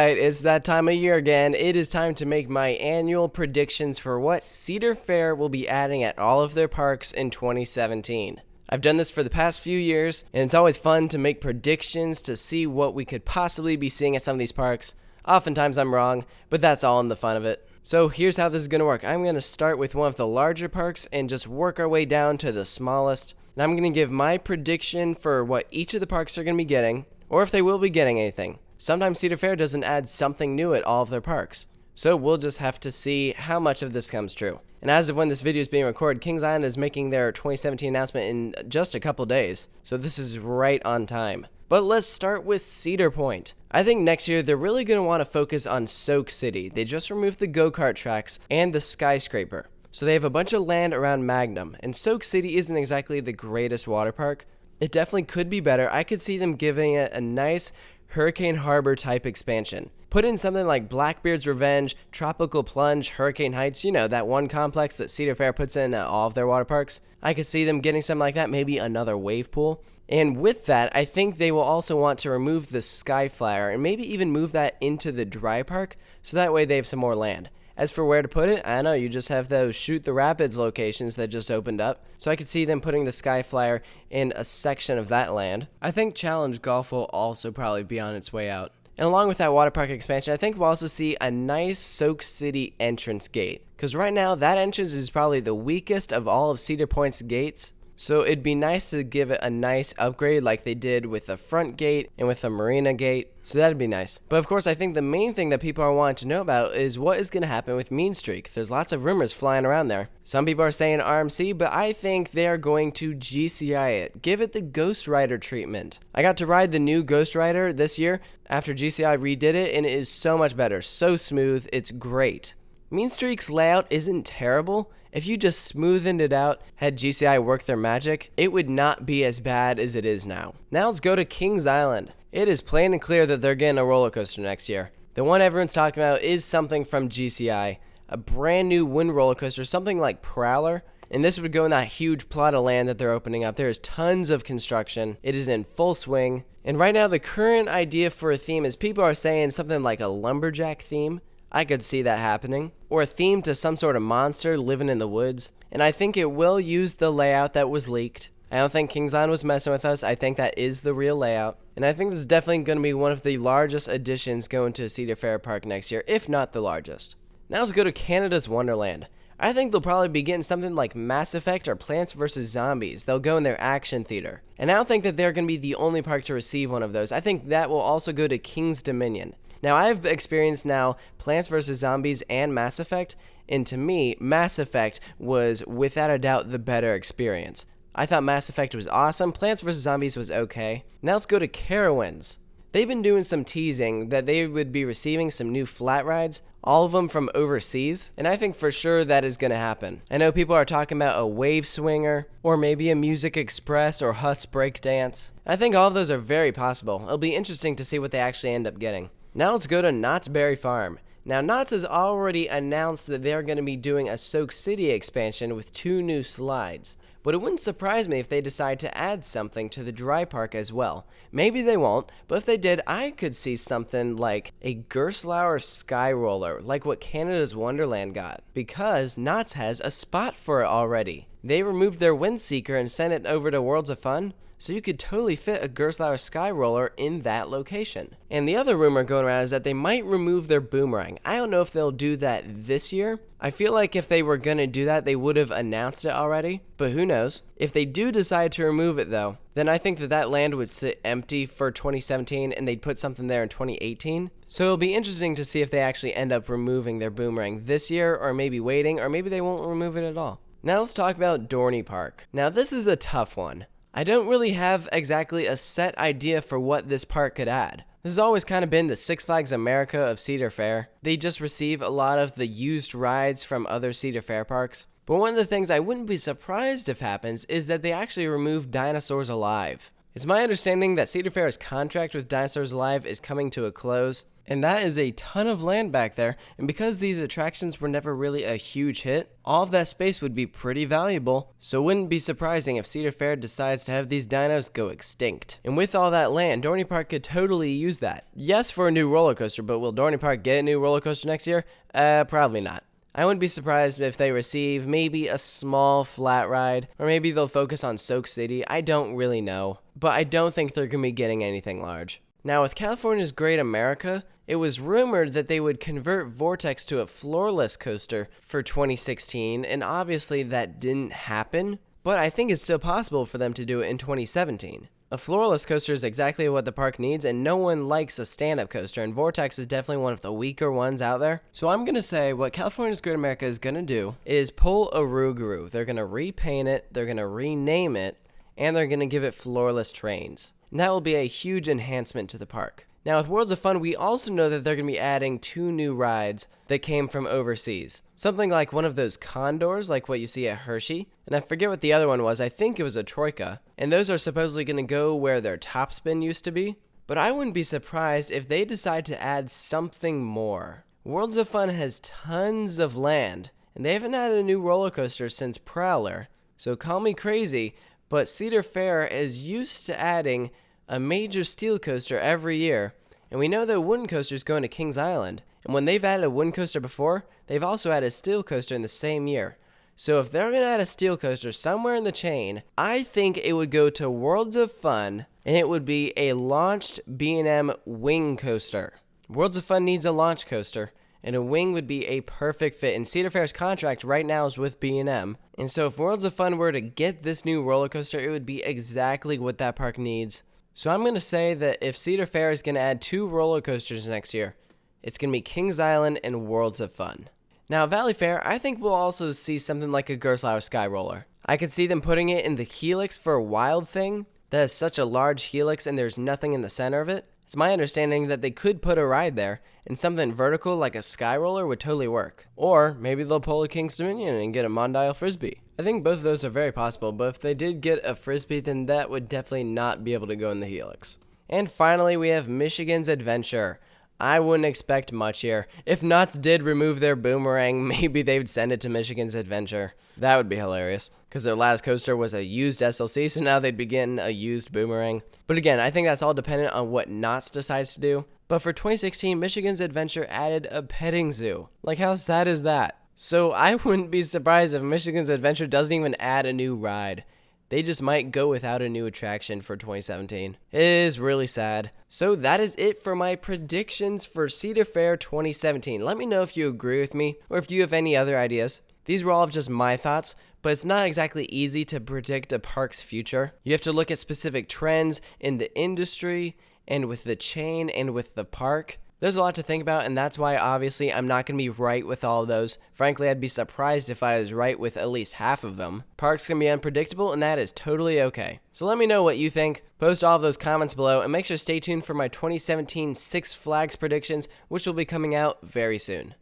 Alright, it's that time of year again. It is time to make my annual predictions for what Cedar Fair will be adding at all of their parks in 2017. I've done this for the past few years, and it's always fun to make predictions to see what we could possibly be seeing at some of these parks. Oftentimes I'm wrong, but that's all in the fun of it. So here's how this is going to work. I'm going to start with one of the larger parks and just work our way down to the smallest. And I'm going to give my prediction for what each of the parks are going to be getting, or if they will be getting anything. Sometimes Cedar Fair doesn't add something new at all of their parks. So we'll just have to see how much of this comes true. And as of when this video is being recorded, Kings Island is making their 2017 announcement in just a couple days. So this is right on time. But let's start with Cedar Point. I think next year they're really going to want to focus on Soak City. They just removed the go-kart tracks and the skyscraper. So they have a bunch of land around Magnum. And Soak City isn't exactly the greatest water park. It definitely could be better. I could see them giving it a nice Hurricane Harbor type expansion. Put in something like Blackbeard's Revenge, Tropical Plunge, Hurricane Heights, you know, that one complex that Cedar Fair puts in all of their water parks. I could see them getting something like that, maybe another wave pool. And with that, I think they will also want to remove the Sky Flyer and maybe even move that into the dry park, so that way they have some more land. As for where to put it, I know you just have those Shoot the Rapids locations that just opened up, so I could see them putting the Sky Flyer in a section of that land. I think Challenge Golf will also probably be on its way out. And along with that water park expansion, I think we'll also see a nice Soak City entrance gate. Because right now, that entrance is probably the weakest of all of Cedar Point's gates. So it'd be nice to give it a nice upgrade like they did with the front gate and with the marina gate. So that'd be nice. But of course, I think the main thing that people are wanting to know about is what is going to happen with Mean Streak. There's lots of rumors flying around there. Some people are saying RMC, but I think they are going to GCI it. Give it the Ghost Rider treatment. I got to ride the new Ghost Rider this year after GCI redid it, and it is so much better. So smooth. It's great. Mean Streak's layout isn't terrible. If you just smoothened it out, had GCI work their magic, it would not be as bad as it is now. Now let's go to Kings Island. It is plain and clear that they're getting a roller coaster next year. The one everyone's talking about is something from GCI, a brand new wind roller coaster, something like Prowler. And this would go in that huge plot of land that they're opening up. There is tons of construction. It is in full swing. And right now the current idea for a theme is people are saying something like a lumberjack theme. I could see that happening. Or a theme to some sort of monster living in the woods. And I think it will use the layout that was leaked. I don't think Kings Island was messing with us. I think that is the real layout. And I think this is definitely going to be one of the largest additions going to Cedar Fair Park next year, if not the largest. Now let's go to Canada's Wonderland. I think they'll probably be getting something like Mass Effect or Plants vs. Zombies. They'll go in their action theater. And I don't think that they're going to be the only park to receive one of those. I think that will also go to King's Dominion. Now, I've experienced now Plants vs. Zombies and Mass Effect, and to me, Mass Effect was without a doubt the better experience. I thought Mass Effect was awesome, Plants vs. Zombies was okay. Now let's go to Carowinds. They've been doing some teasing that they would be receiving some new flat rides, all of them from overseas, and I think for sure that is going to happen. I know people are talking about a Wave Swinger, or maybe a Music Express or Huss Breakdance. I think all of those are very possible. It'll be interesting to see what they actually end up getting. Now let's go to Knott's Berry Farm. Now Knott's has already announced that they're going to be doing a Soak City expansion with 2 new slides. But it wouldn't surprise me if they decide to add something to the dry park as well. Maybe they won't, but if they did, I could see something like a Gerstlauer Sky Roller, like what Canada's Wonderland got. Because Knott's has a spot for it already. They removed their Windseeker and sent it over to Worlds of Fun. So you could totally fit a Gerstlauer Sky Roller in that location. And the other rumor going around is that they might remove their boomerang. I don't know if they'll do that this year. I feel like if they were going to do that, they would have announced it already. But who knows? If they do decide to remove it though, then I think that that land would sit empty for 2017 and they'd put something there in 2018. So it'll be interesting to see if they actually end up removing their boomerang this year, or maybe waiting, or maybe they won't remove it at all. Now let's talk about Dorney Park. Now this is a tough one. I don't really have exactly a set idea for what this park could add. This has always kind of been the Six Flags America of Cedar Fair. They just receive a lot of the used rides from other Cedar Fair parks. But one of the things I wouldn't be surprised if happens is that they actually remove Dinosaurs Alive. It's my understanding that Cedar Fair's contract with Dinosaurs Alive is coming to a close, And that is a ton of land back there, and because these attractions were never really a huge hit, all of that space would be pretty valuable, so it wouldn't be surprising if Cedar Fair decides to have these dinos go extinct. And with all that land, Dorney Park could totally use that. Yes, for a new roller coaster, but will Dorney Park get a new roller coaster next year? Probably not. I wouldn't be surprised if they receive maybe a small flat ride, or maybe they'll focus on Soak City. I don't really know, but I don't think they're going to be getting anything large. Now, with California's Great America, it was rumored that they would convert Vortex to a floorless coaster for 2016, and obviously that didn't happen, but I think it's still possible for them to do it in 2017. A floorless coaster is exactly what the park needs, and no one likes a stand-up coaster, and Vortex is definitely one of the weaker ones out there. So I'm going to say what California's Great America is going to do is pull a Rougarou. They're going to repaint it, they're going to rename it, and they're going to give it floorless trains. And that will be a huge enhancement to the park. Now, with Worlds of Fun, we also know that they're going to be adding 2 new rides that came from overseas. Something like one of those condors, like what you see at Hershey. And I forget what the other one was. I think it was a Troika. And those are supposedly going to go where their topspin used to be. But I wouldn't be surprised if they decide to add something more. Worlds of Fun has tons of land, and they haven't added a new roller coaster since Prowler. So call me crazy, but Cedar Fair is used to adding a major steel coaster every year, and we know that wooden coaster is going to Kings Island, and when they've added a wooden coaster before, they've also added a steel coaster in the same year. So if they're going to add a steel coaster somewhere in the chain, I think it would go to Worlds of Fun, and it would be a launched B&M wing coaster. Worlds of Fun needs a launch coaster, and a wing would be a perfect fit, and Cedar Fair's contract right now is with B&M, and so if Worlds of Fun were to get this new roller coaster, it would be exactly what that park needs. So I'm going to say that if Cedar Fair is going to add 2 roller coasters next year, it's going to be Kings Island and Worlds of Fun. Now, Valley Fair, I think we'll also see something like a Gerstlauer Sky Roller. I could see them putting it in the helix for a wild thing that is such a large helix and there's nothing in the center of it. It's my understanding that they could put a ride there, and something vertical like a Sky Roller would totally work. Or maybe they'll pull a King's Dominion and get a Mondial Frisbee. I think both of those are very possible, but if they did get a Frisbee, then that would definitely not be able to go in the helix. And finally, we have Michigan's Adventure. I wouldn't expect much here. If Knott's did remove their boomerang, maybe they would send it to Michigan's Adventure. That would be hilarious, because their last coaster was a used SLC, so now they'd be getting a used boomerang. But again, I think that's all dependent on what Knott's decides to do. But for 2016, Michigan's Adventure added a petting zoo. Like, how sad is that? So I wouldn't be surprised if Michigan's Adventure doesn't even add a new ride. They just might go without a new attraction for 2017. It is really sad. So that is it for my predictions for Cedar Fair 2017. Let me know if you agree with me or if you have any other ideas. These were all just my thoughts, but it's not exactly easy to predict a park's future. You have to look at specific trends in the industry and with the chain and with the park. There's a lot to think about, and that's why obviously I'm not going to be right with all of those. Frankly, I'd be surprised if I was right with at least half of them. Parks can be unpredictable, and that is totally okay. So let me know what you think. Post all of those comments below, and make sure to stay tuned for my 2017 Six Flags predictions, which will be coming out very soon.